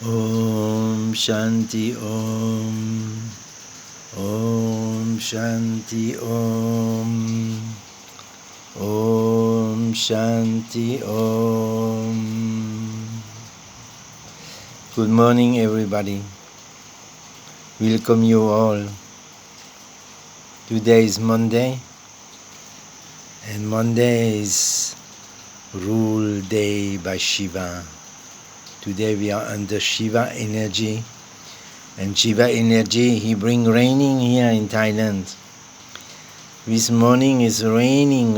Om Shanti Om. Om Shanti Om. Om Shanti Om. Good morning, everybody. Welcome you all. Today is Monday, and Monday is Rule Day by Shiva. Today we are under Shiva energy, and Shiva energy, he bring raining here in Thailand. This morning is raining.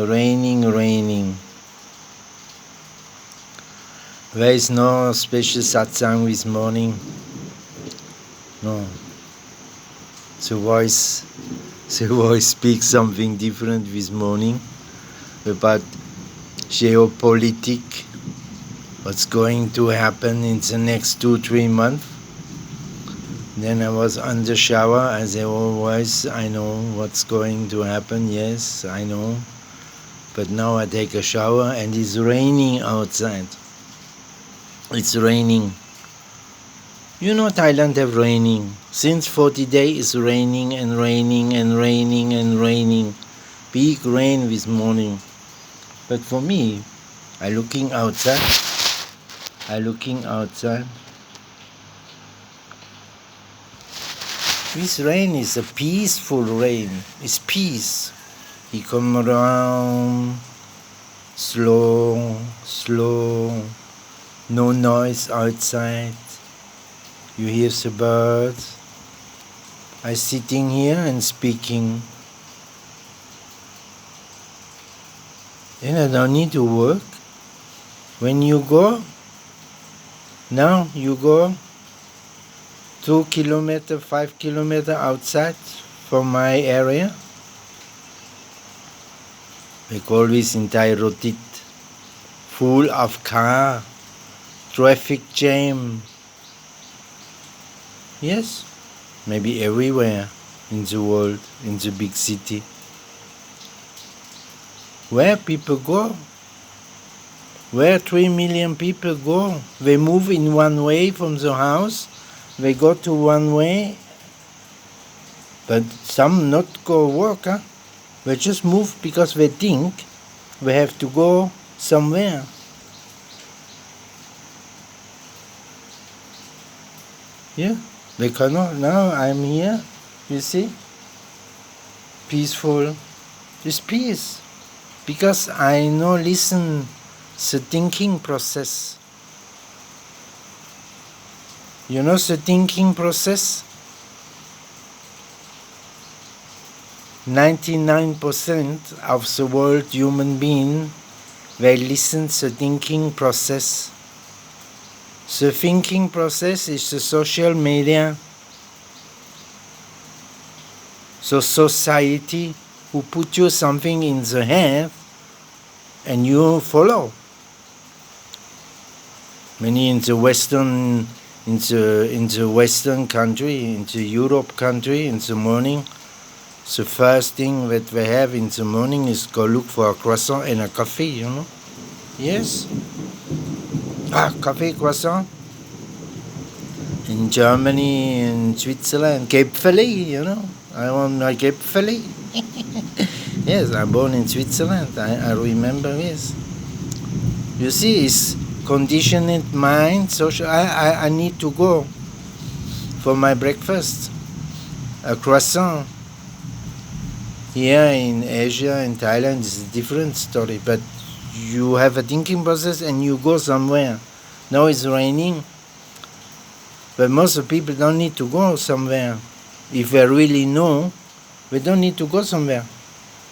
There is no special satsang this morning. No. The voice speaks something different this morning about geopolitics, what's going to happen in the next 2-3 months. Then I was under shower, as always. I know what's going to happen, yes, I know. But now I take a shower and it's raining outside. It's raining. You know Thailand have raining. Since 40 days it's raining and raining and raining and raining. Big rain this morning. But for me, I looking outside. This rain is a peaceful rain. It's peace. It come around slow. No noise outside. You hear the birds. I sitting here and speaking. Then I don't need to work. When you go, now you go 2 kilometers, 5 kilometers outside from my area. We call this entire road full of car, traffic jam. Yes, maybe everywhere in the world, in the big city. Where people go, where 3 million people go, they move in one way from the house, they go to one way, but some not go work, huh? They just move because they think they have to go somewhere. Yeah, they cannot. Now I'm here, you see, peaceful. It's peace. Because I know listen the thinking process. You know the thinking process? 99% of the world human being, they listen the thinking process. The thinking process is the social media, the society who put you something in the head and you follow. Many in the Western country, in the Europe country, in the morning, the first thing that they have in the morning is go look for a croissant and a coffee, you know? Yes? Coffee, croissant. In Germany, in Switzerland, Gipfeli, you know? I want my Gipfeli. Yes, I'm born in Switzerland. I remember this. You see, it's conditioned mind, social. I need to go for my breakfast. A croissant. Here in Asia, in Thailand, it's a different story. But you have a thinking process and you go somewhere. Now it's raining. But most of people don't need to go somewhere. If they really know, they don't need to go somewhere.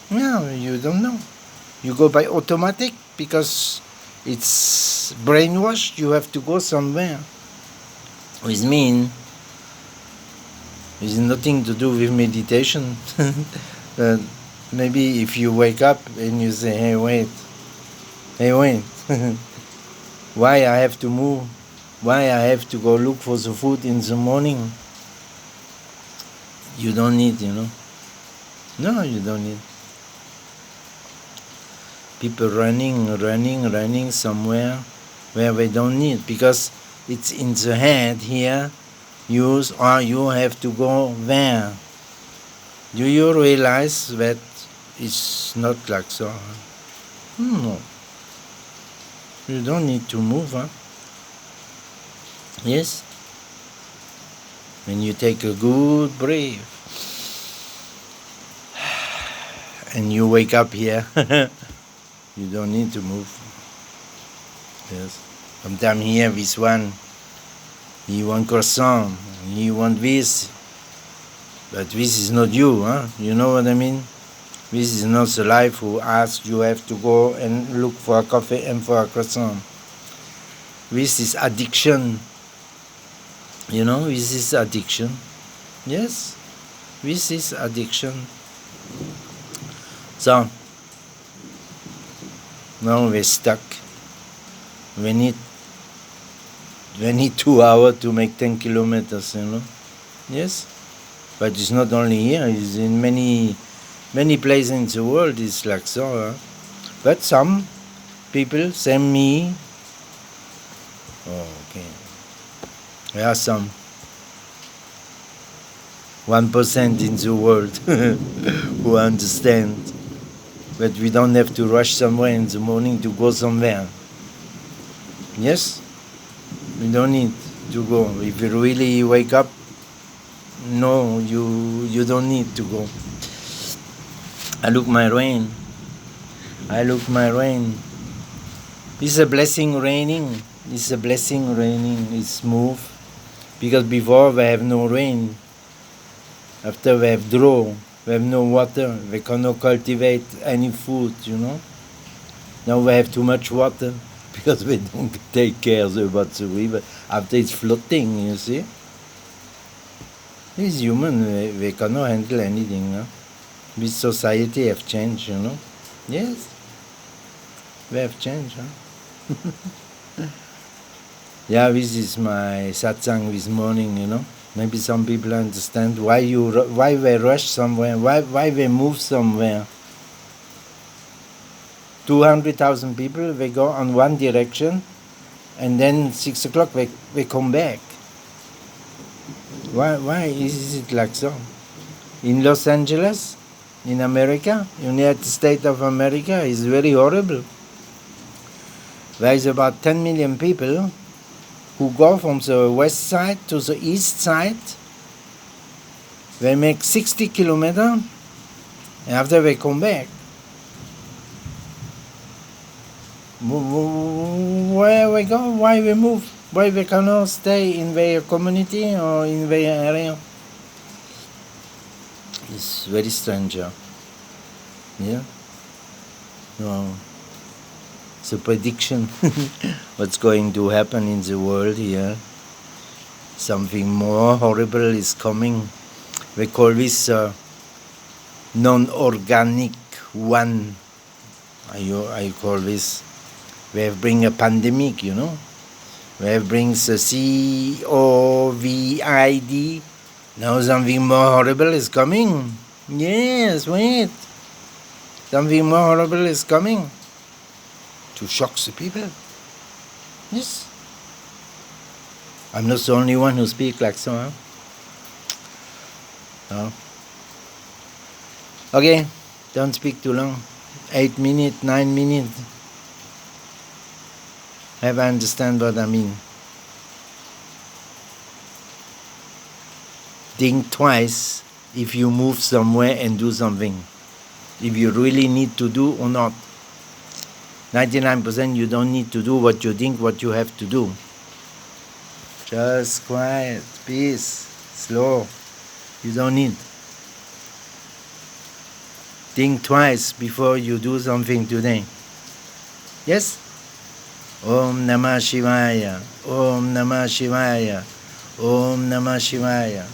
No, you don't know. You go by automatic because it's brainwashed. You have to go somewhere. Which means it's nothing to do with meditation. Maybe if you wake up and you say, hey wait, why I have to move? Why I have to go look for the food in the morning? You don't need, you know. No, you don't need. People running somewhere where they don't need, because it's in the head here, use, or you have to go there. Do you realize that it's not like so? No. You don't need to move, huh? Yes? When you take a good breath and you wake up here, you don't need to move. Yes. Sometimes here this one, he want croissant, he want this, but this is not you, huh? You know what I mean? This is not the life who asks you have to go and look for a coffee and for a croissant. This is addiction. You know, this is addiction. Yes, this is addiction. So, now we're stuck. We need 2 hours to make 10 kilometers, you know. Yes, but it's not only here, it's in many places in the world, it's like so. Huh? But some people, same me, okay, there are some 1% in the world who understand that we don't have to rush somewhere in the morning to go somewhere. Yes, we don't need to go. If you really wake up, no, you don't need to go. I look my rain. It's a blessing raining. It's smooth. Because before we have no rain. After we have drought, we have no water. We cannot cultivate any food, you know. Now we have too much water because we don't take care about the river. After it's floating, you see. These humans, we cannot handle anything, no? This society have changed, you know. Yes, we have changed, huh? Yeah, this is my satsang this morning, you know. Maybe some people understand why we rush somewhere, why we move somewhere. 200,000 people, they go on one direction, and then 6 o'clock they come back. Why is it like so? In Los Angeles, in America, United States of America, is very horrible. There is about 10 million people who go from the west side to the east side. They make 60 kilometers, and after they come back. Where we go? Why we move? Why we cannot stay in their community or in their area? It's very strange. Yeah? No. It's a prediction. What's going to happen in the world here. Something more horrible is coming. We call this non-organic one. I call this. We have bring a pandemic, you know. We have brings a COVID. Now something more horrible is coming. Yes, wait. Something more horrible is coming. To shock the people. Yes. I'm not the only one who speaks like so, huh? No. Okay, don't speak too long. 8 minutes, 9 minutes. Have I understand what I mean? Think twice if you move somewhere and do something. If you really need to do or not. 99% you don't need to do what you think, what you have to do. Just quiet, peace, slow. You don't need. Think twice before you do something today. Yes? Om Namah Shivaya, Om Namah Shivaya, Om Namah Shivaya.